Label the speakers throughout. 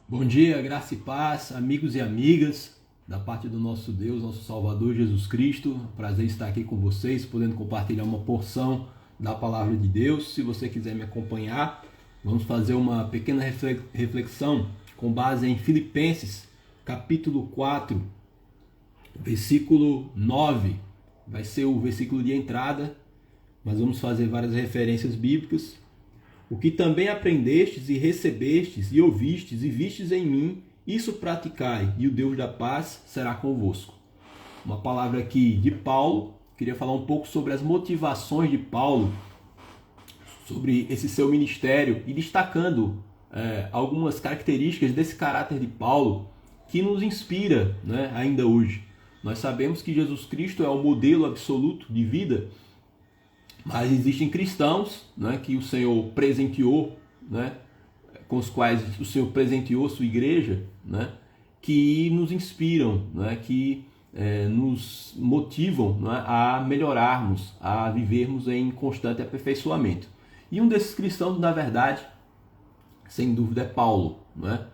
Speaker 1: Bom dia, graça e paz, amigos e amigas, da parte do nosso Deus, nosso Salvador Jesus Cristo. Prazer estar aqui com vocês, podendo compartilhar uma porção da palavra de Deus. Se você quiser me acompanhar, vamos fazer uma pequena reflexão com base em Filipenses, capítulo 4, versículo 9. Vai ser o versículo de entrada, mas vamos fazer várias referências bíblicas. O que também aprendestes e recebestes e ouvistes e vistes em mim, isso praticai, e o Deus da paz será convosco. Uma palavra aqui de Paulo. Queria falar um pouco sobre as motivações de Paulo, sobre esse seu ministério e destacando algumas características desse caráter de Paulo que nos inspira, né, ainda hoje. Nós sabemos que Jesus Cristo é o modelo absoluto de vida, mas existem cristãos, né, que o Senhor presenteou, né, com os quais o Senhor presenteou sua igreja, né, que nos inspiram, né, que nos motivam, né, a melhorarmos, a vivermos em constante aperfeiçoamento. E um desses cristãos, na verdade, sem dúvida, é Paulo. Né?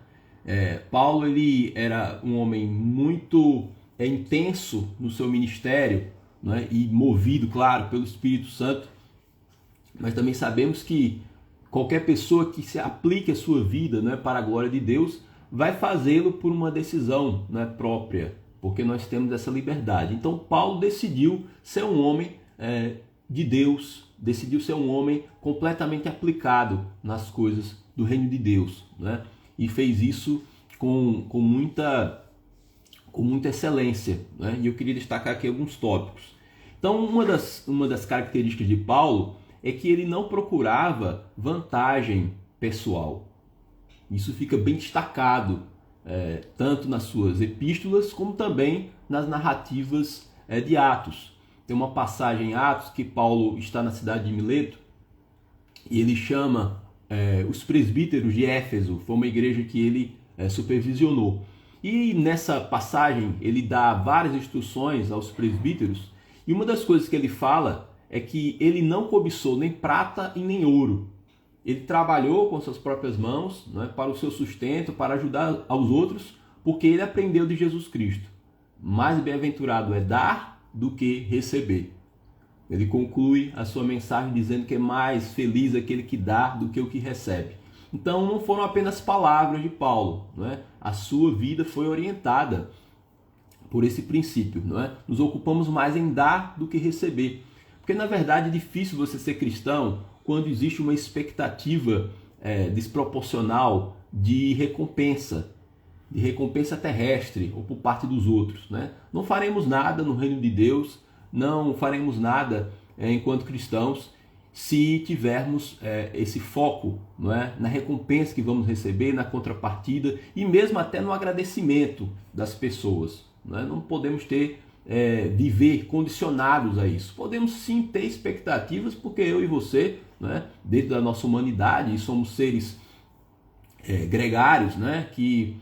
Speaker 1: Paulo ele era um homem muito intenso no seu ministério, né, e movido, claro, pelo Espírito Santo, mas também sabemos que qualquer pessoa que se aplique a sua vida, né, para a glória de Deus vai fazê-lo por uma decisão, né, própria, porque nós temos essa liberdade. Então Paulo decidiu ser um homem de Deus, decidiu ser um homem completamente aplicado nas coisas do reino de Deus, né, e fez isso com muita excelência, né? E eu queria destacar aqui alguns tópicos. Então, uma das características de Paulo é que ele não procurava vantagem pessoal. Isso fica bem destacado, tanto nas suas epístolas, como também nas narrativas de Atos. Tem uma passagem em Atos que Paulo está na cidade de Mileto e ele chama os presbíteros de Éfeso. Foi uma igreja que ele supervisionou. E nessa passagem ele dá várias instruções aos presbíteros, e uma das coisas que ele fala é que ele não cobiçou nem prata e nem ouro. Ele trabalhou com suas próprias mãos, né, para o seu sustento, para ajudar aos outros, porque ele aprendeu de Jesus Cristo. Mais bem-aventurado é dar do que receber. Ele conclui a sua mensagem dizendo que é mais feliz aquele que dá do que o que recebe. Então não foram apenas palavras de Paulo, não é? A sua vida foi orientada por esse princípio, não é? Nos ocupamos mais em dar do que receber, porque na verdade é difícil você ser cristão quando existe uma expectativa desproporcional de recompensa terrestre ou por parte dos outros, né? Não faremos nada no reino de Deus, não faremos nada enquanto cristãos se tivermos esse foco, não é, na recompensa que vamos receber, na contrapartida e mesmo até no agradecimento das pessoas. Não é? Não podemos viver condicionados a isso. Podemos sim ter expectativas, porque eu e você, não é, dentro da nossa humanidade, somos seres gregários, né, que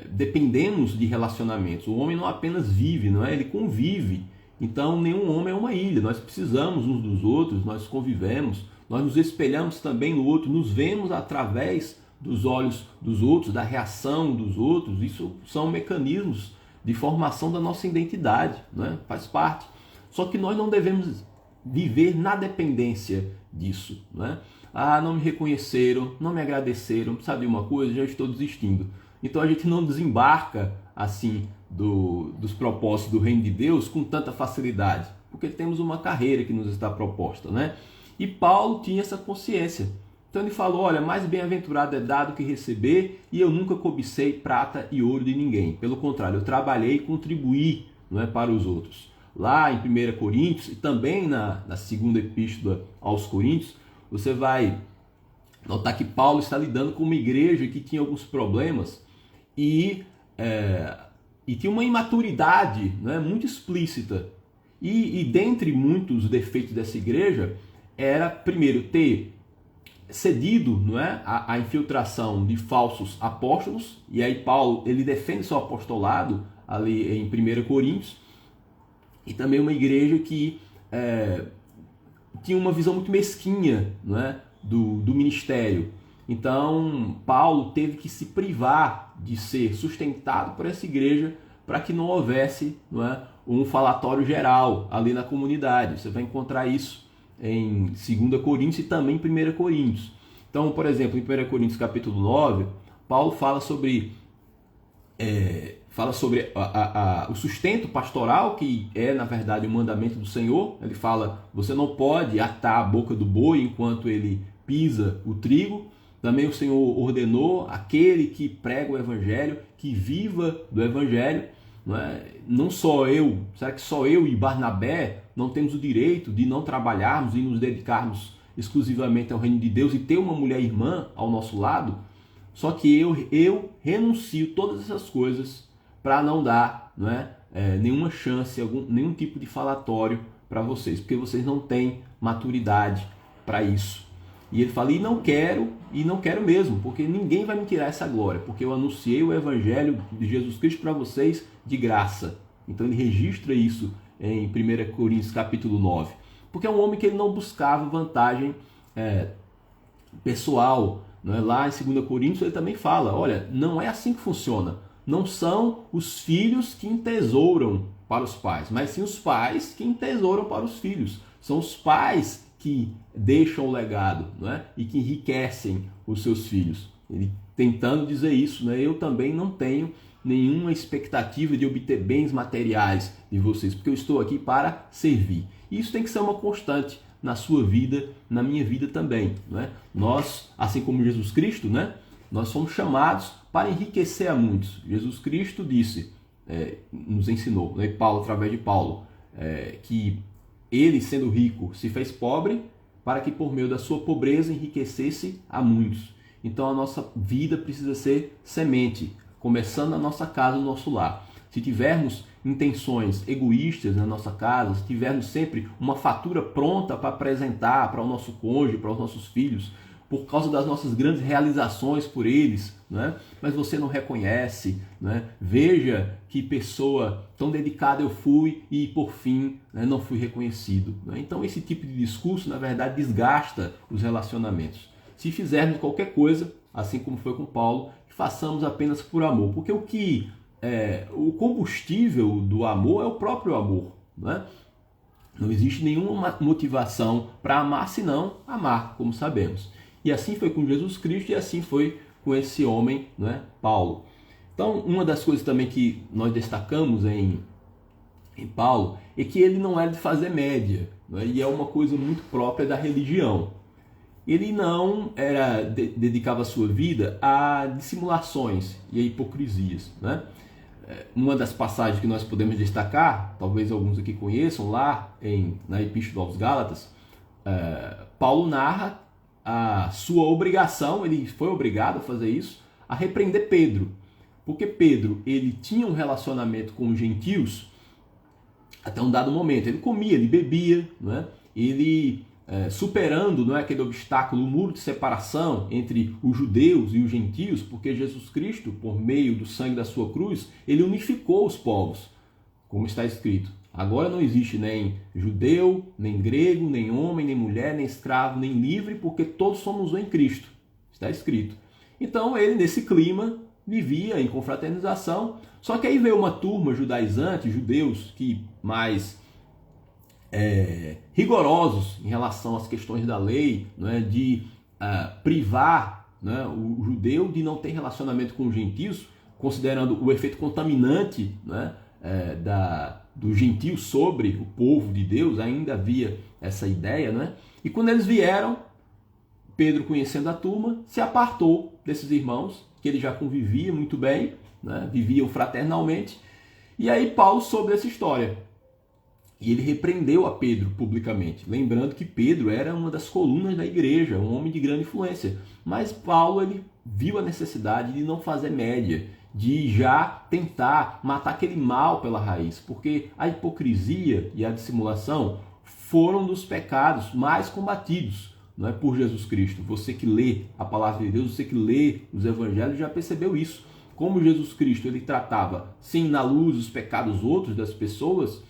Speaker 1: dependemos de relacionamentos. O homem não apenas vive, não é, ele convive. Então nenhum homem é uma ilha, nós precisamos uns dos outros, nós convivemos, nós nos espelhamos também no outro, nos vemos através dos olhos dos outros, da reação dos outros. Isso são mecanismos de formação da nossa identidade, né? Faz parte. Só que nós não devemos viver na dependência disso, né? Ah, não me reconheceram, não me agradeceram, sabe uma coisa, já estou desistindo. Então a gente não desembarca assim dos propósitos do reino de Deus com tanta facilidade, porque temos uma carreira que nos está proposta, né? E Paulo tinha essa consciência. Então ele falou, olha, mais bem-aventurado é dar do que receber, e eu nunca cobicei prata e ouro de ninguém. Pelo contrário, eu trabalhei e contribuí, não é, para os outros. Lá em 1 Coríntios e também na segunda epístola aos Coríntios, você vai notar que Paulo está lidando com uma igreja que tinha alguns problemas e tinha uma imaturidade, né, muito explícita. E dentre muitos defeitos dessa igreja, era, primeiro, ter cedido, não é, a infiltração de falsos apóstolos, e aí Paulo ele defende seu apostolado ali em 1 Coríntios, e também uma igreja que tinha uma visão muito mesquinha, não é, do ministério. Então, Paulo teve que se privar de ser sustentado por essa igreja para que não houvesse, não é, um falatório geral ali na comunidade. Você vai encontrar isso em 2 Coríntios e também em 1 Coríntios. Então, por exemplo, em 1 Coríntios capítulo 9, Paulo fala sobre o sustento pastoral, que é, na verdade, o mandamento do Senhor. Ele fala, você não pode atar a boca do boi enquanto ele pisa o trigo. Também o Senhor ordenou aquele que prega o evangelho, que viva do evangelho. Não só eu, será que só eu e Barnabé não temos o direito de não trabalharmos e nos dedicarmos exclusivamente ao reino de Deus e ter uma mulher irmã ao nosso lado? Só que eu renuncio todas essas coisas para não dar, nenhuma chance, nenhum tipo de falatório para vocês, porque vocês não têm maturidade para isso. E ele fala, e não quero mesmo, porque ninguém vai me tirar essa glória, porque eu anunciei o evangelho de Jesus Cristo para vocês de graça. Então ele registra isso em 1 Coríntios capítulo 9, porque é um homem que ele não buscava vantagem pessoal. Lá em 2 Coríntios ele também fala, olha, não é assim que funciona. Não são os filhos que entesouram para os pais, mas sim os pais que entesouram para os filhos. São os pais que deixam o legado, e que enriquecem os seus filhos. Ele tentando dizer isso, eu também não tenho nenhuma expectativa de obter bens materiais de vocês, porque eu estou aqui para servir. E isso tem que ser uma constante na sua vida, na minha vida também. Nós, assim como Jesus Cristo, nós somos chamados para enriquecer a muitos. Jesus Cristo disse, nos ensinou, Paulo, através de Paulo, que ele, sendo rico, se fez pobre para que por meio da sua pobreza enriquecesse a muitos. Então a nossa vida precisa ser semente, começando na nossa casa, no nosso lar. Se tivermos intenções egoístas na nossa casa, se tivermos sempre uma fatura pronta para apresentar para o nosso cônjuge, para os nossos filhos, por causa das nossas grandes realizações por eles, mas você não reconhece, veja que pessoa tão dedicada eu fui e por fim não fui reconhecido. Então esse tipo de discurso, na verdade, desgasta os relacionamentos. Se fizermos qualquer coisa, assim como foi com Paulo, façamos apenas por amor, porque o combustível do amor é o próprio amor. Não existe nenhuma motivação para amar senão amar, como sabemos. E assim foi com Jesus Cristo e assim foi com esse homem, Paulo. Então, uma das coisas também que nós destacamos em Paulo é que ele não era de fazer média, e é uma coisa muito própria da religião. Ele não dedicava a sua vida a dissimulações e a hipocrisias. Uma das passagens que nós podemos destacar, talvez alguns aqui conheçam, lá na Epístola aos Gálatas, Paulo narra a sua obrigação, ele foi obrigado a fazer isso, a repreender Pedro. Porque Pedro, ele tinha um relacionamento com os gentios até um dado momento. Ele comia, ele bebia, ele superando aquele obstáculo, o muro de separação entre os judeus e os gentios, porque Jesus Cristo, por meio do sangue da sua cruz, ele unificou os povos, como está escrito. Agora não existe nem judeu, nem grego, nem homem, nem mulher, nem escravo, nem livre, porque todos somos um em Cristo. Está escrito. Então ele, nesse clima, vivia em confraternização. Só que aí veio uma turma judaizante, judeus, que mais rigorosos em relação às questões da lei, de privar o judeu de não ter relacionamento com os gentios, considerando o efeito contaminante do gentio sobre o povo de Deus. Ainda havia essa ideia, E quando eles vieram, Pedro, conhecendo a turma, se apartou desses irmãos, que ele já convivia muito bem, viviam fraternalmente, e aí Paulo soube dessa história. E ele repreendeu a Pedro publicamente, lembrando que Pedro era uma das colunas da igreja, um homem de grande influência. Mas Paulo, ele viu a necessidade de não fazer média, de já tentar matar aquele mal pela raiz, porque a hipocrisia e a dissimulação foram dos pecados mais combatidos por Jesus Cristo. Você que lê a palavra de Deus, você que lê os evangelhos já percebeu isso. Como Jesus Cristo, ele tratava sim na luz os pecados outros das pessoas,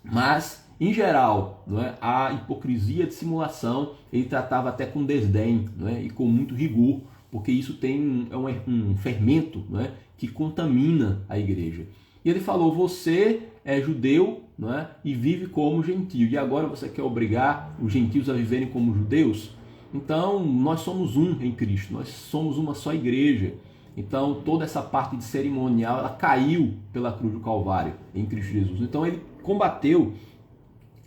Speaker 1: mas Em geral, não é, a hipocrisia, a dissimulação, ele tratava até com desdém, não é, e com muito rigor, porque isso tem um fermento, não é, que contamina a igreja. E ele falou, você é judeu, não é, e vive como gentio, e agora você quer obrigar os gentios a viverem como judeus? Então, nós somos um em Cristo, nós somos uma só igreja. Então, toda essa parte de cerimonial, ela caiu pela cruz do Calvário em Cristo Jesus. Então, ele combateu,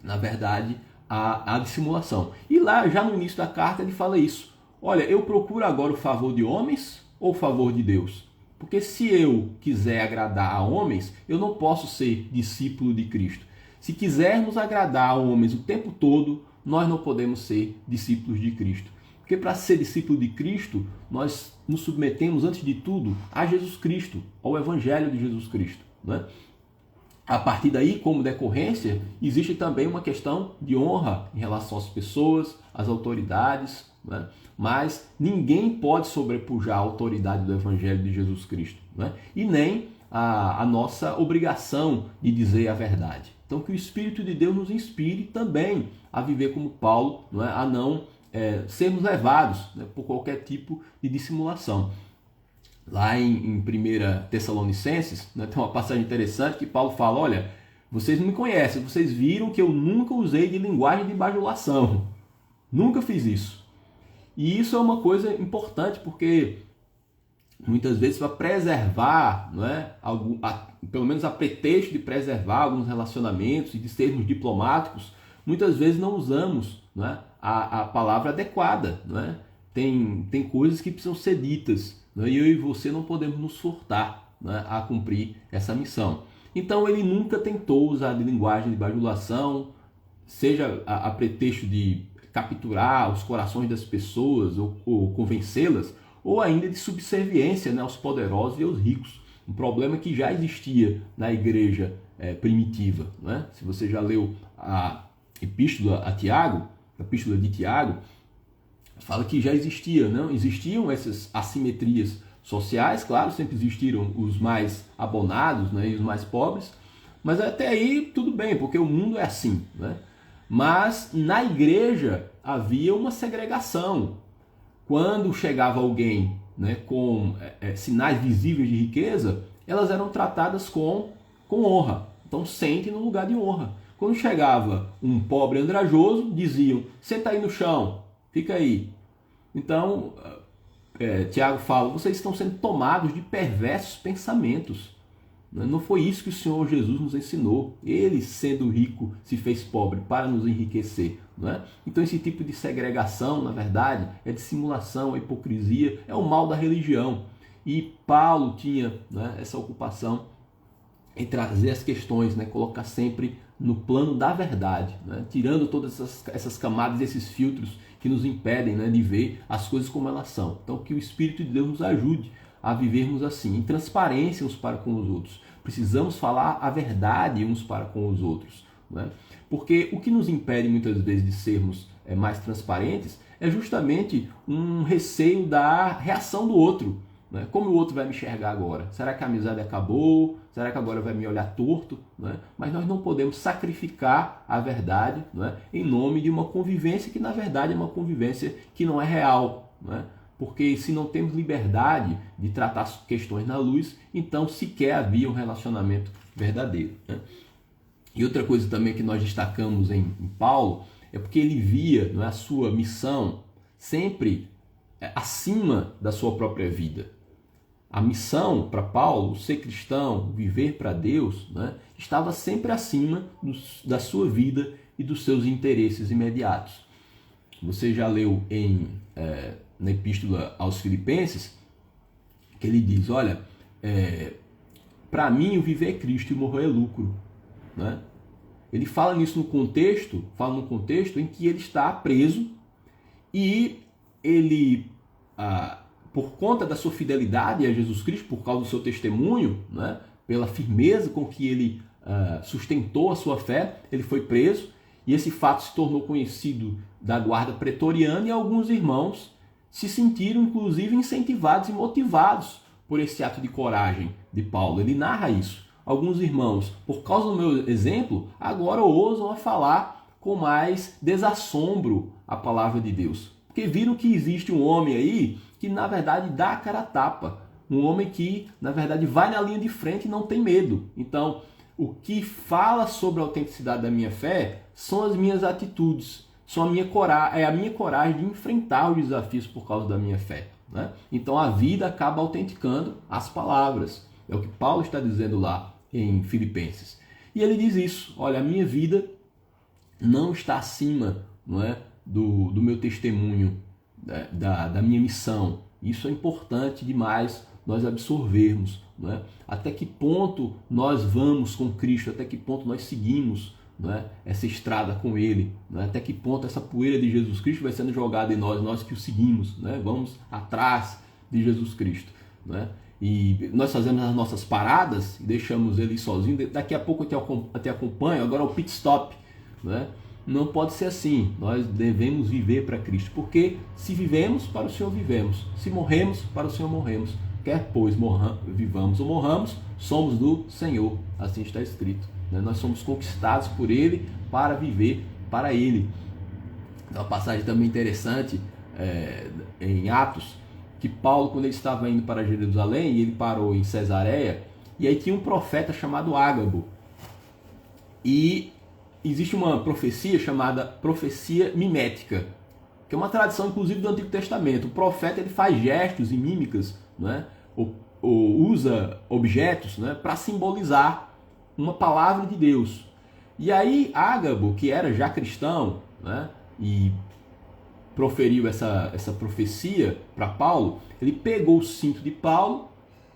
Speaker 1: na verdade, a dissimulação. E lá, já no início da carta, ele fala isso. Olha, eu procuro agora o favor de homens ou o favor de Deus? Porque se eu quiser agradar a homens, eu não posso ser discípulo de Cristo. Se quisermos agradar a homens o tempo todo, nós não podemos ser discípulos de Cristo. Porque para ser discípulo de Cristo, nós nos submetemos, antes de tudo, a Jesus Cristo, ao Evangelho de Jesus Cristo, né? A partir daí, como decorrência, existe também uma questão de honra em relação às pessoas, às autoridades, né? Mas ninguém pode sobrepujar a autoridade do Evangelho de Jesus Cristo, né? E nem a nossa obrigação de dizer a verdade. Então, que o Espírito de Deus nos inspire também a viver como Paulo, não é? A não sermos levados, né, por qualquer tipo de dissimulação. Lá em 1 Tessalonicenses, né, tem uma passagem interessante que Paulo fala, olha, vocês não me conhecem, vocês viram que eu nunca usei de linguagem de bajulação. Nunca fiz isso. E isso é uma coisa importante, porque muitas vezes para preservar, não é, pelo menos a pretexto de preservar alguns relacionamentos e de sermos diplomáticos, muitas vezes não usamos, não é, a palavra adequada. Não é? Tem coisas que precisam ser ditas, não é? E eu e você não podemos nos furtar, não é, a cumprir essa missão. Então ele nunca tentou usar de linguagem de bajulação, seja a pretexto de capturar os corações das pessoas ou convencê-las, ou ainda de subserviência, né, aos poderosos e aos ricos. Um problema que já existia na igreja primitiva. Não é? Se você já leu a epístola de Tiago, fala que já existiam essas assimetrias sociais, claro, sempre existiram os mais abonados, né, e os mais pobres, mas até aí tudo bem, porque o mundo é assim, né? Mas na igreja havia uma segregação. Quando chegava alguém, né, com sinais visíveis de riqueza, elas eram tratadas com honra. Então sente no lugar de honra. Quando chegava um pobre andrajoso, diziam, senta aí no chão, fica aí. Então, Tiago fala, vocês estão sendo tomados de perversos pensamentos. Não foi isso que o Senhor Jesus nos ensinou. Ele, sendo rico, se fez pobre para nos enriquecer. Não é? Então esse tipo de segregação, na verdade, é dissimulação, é hipocrisia, é o mal da religião. E Paulo tinha, né, essa ocupação em trazer as questões, né, colocar sempre no plano da verdade, né, tirando todas essas camadas, esses filtros que nos impedem, né, de ver as coisas como elas são. Então que o Espírito de Deus nos ajude a vivermos assim, em transparência uns para com os outros. Precisamos falar a verdade uns para com os outros, né? Porque o que nos impede muitas vezes de sermos mais transparentes é justamente um receio da reação do outro. Né? Como o outro vai me enxergar agora? Será que a amizade acabou? Será que agora vai me olhar torto? Né? Mas nós não podemos sacrificar a verdade, né, em nome de uma convivência que na verdade é uma convivência que não é real. Né? Porque se não temos liberdade de tratar as questões na luz, então sequer havia um relacionamento verdadeiro. Né? E outra coisa também que nós destacamos em Paulo é porque ele via, não é, a sua missão sempre acima da sua própria vida. A missão para Paulo, ser cristão, viver para Deus, né, estava sempre acima da sua vida e dos seus interesses imediatos. Você já leu na Epístola aos Filipenses, que ele diz, olha, para mim o viver é Cristo e morrer é lucro. Né? Ele fala nisso num contexto em que ele está preso e ele, por conta da sua fidelidade a Jesus Cristo, por causa do seu testemunho, né, pela firmeza com que ele sustentou a sua fé, ele foi preso e esse fato se tornou conhecido da guarda pretoriana e alguns irmãos se sentiram inclusive incentivados e motivados por esse ato de coragem de Paulo. Ele narra isso. alguns irmãos, por causa do meu exemplo, agora ousam a falar com mais desassombro a palavra de Deus. Porque viram que existe um homem aí que, na verdade, dá a cara a tapa. Um homem que, na verdade, vai na linha de frente e não tem medo. Então, o que fala sobre a autenticidade da minha fé são as minhas atitudes, são a minha coragem de enfrentar os desafios por causa da minha fé, né? Então a vida acaba autenticando as palavras. É o que Paulo está dizendo lá em Filipenses. E ele diz isso: olha, a minha vida não está acima, não é, do meu testemunho, da minha missão. Isso é importante demais nós absorvermos, não é? Até que ponto nós vamos com Cristo, até que ponto nós seguimos, não é, essa estrada com Ele, não é? Até que ponto essa poeira de Jesus Cristo vai sendo jogada em nós que o seguimos, não é? Vamos atrás de Jesus Cristo, não é? E nós fazemos as nossas paradas e deixamos Ele sozinho, daqui a pouco eu te acompanho, agora é o pit stop, não é? Não pode ser assim. Nós devemos viver para Cristo, porque se vivemos, para o Senhor vivemos. Se morremos, para o Senhor morremos. Quer, pois, vivamos ou morramos, somos do Senhor. Assim está escrito, né? Nós somos conquistados por Ele para viver para Ele. Uma passagem também interessante em Atos, que Paulo, quando ele estava indo para Jerusalém, ele parou em Cesareia, e aí tinha um profeta chamado Ágabo. E existe uma profecia chamada profecia mimética, que é uma tradição inclusive do Antigo Testamento. O profeta ele faz gestos e mímicas, né? ou usa objetos, né, para simbolizar uma palavra de Deus. E aí Ágabo, que era já cristão, né, e proferiu essa profecia para Paulo, ele pegou o cinto de Paulo,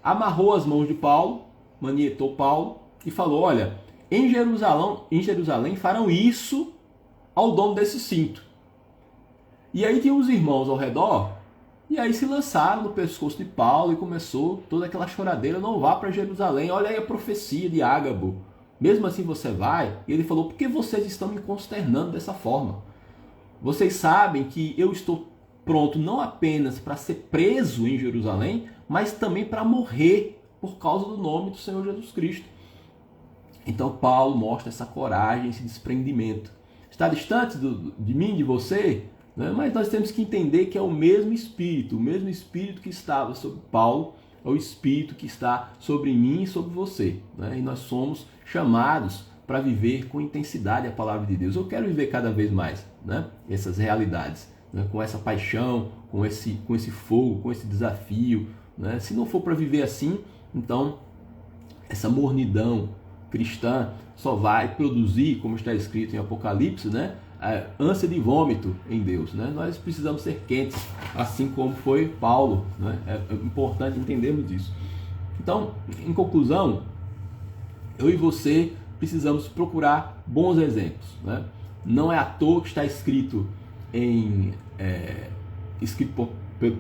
Speaker 1: amarrou as mãos de Paulo, manietou Paulo e falou: olha, em Jerusalém farão isso ao dono desse cinto. E aí tinha os irmãos ao redor, e aí se lançaram no pescoço de Paulo e começou toda aquela choradeira: não vá para Jerusalém, olha aí a profecia de Ágabo, mesmo assim você vai? E ele falou: por que vocês estão me consternando dessa forma? Vocês sabem que eu estou pronto não apenas para ser preso em Jerusalém, mas também para morrer por causa do nome do Senhor Jesus Cristo. Então Paulo mostra essa coragem, esse desprendimento. Está distante de mim, de você, né? Mas nós temos que entender que é o mesmo Espírito que estava sobre Paulo, é o Espírito que está sobre mim e sobre você, né? E nós somos chamados para viver com intensidade a palavra de Deus. Eu quero viver cada vez mais, né, essas realidades, né, com essa paixão, com esse fogo, com esse desafio, né? Se não for para viver assim, então essa mornidão cristã só vai produzir, como está escrito em Apocalipse, né, ânsia de vômito em Deus, né? Nós precisamos ser quentes, assim como foi Paulo, né? É importante entendermos isso. Então, em conclusão, eu e você precisamos procurar bons exemplos, né? Não é à toa que está escrito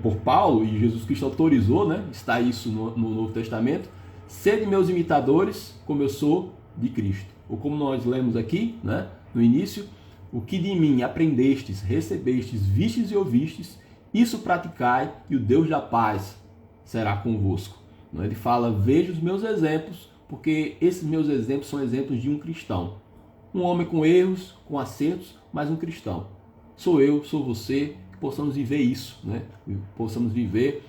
Speaker 1: por Paulo, e Jesus Cristo autorizou, né? Está isso no Novo Testamento: sede meus imitadores, como eu sou de Cristo. Ou como nós lemos aqui, né, no início: o que de mim aprendestes, recebestes, vistes e ouvistes, isso praticai, e o Deus da paz será convosco. Ele fala: veja os meus exemplos, porque esses meus exemplos são exemplos de um cristão. Um homem com erros, com acertos, mas um cristão. Sou eu, sou você, que possamos viver isso, né? Possamos viver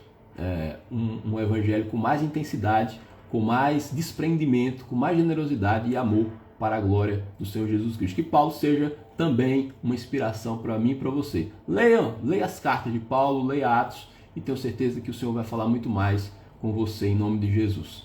Speaker 1: um evangelho com mais intensidade, com mais desprendimento, com mais generosidade e amor para a glória do Senhor Jesus Cristo. Que Paulo seja também uma inspiração para mim e para você. Leia as cartas de Paulo, leia Atos, e tenho certeza que o Senhor vai falar muito mais com você em nome de Jesus.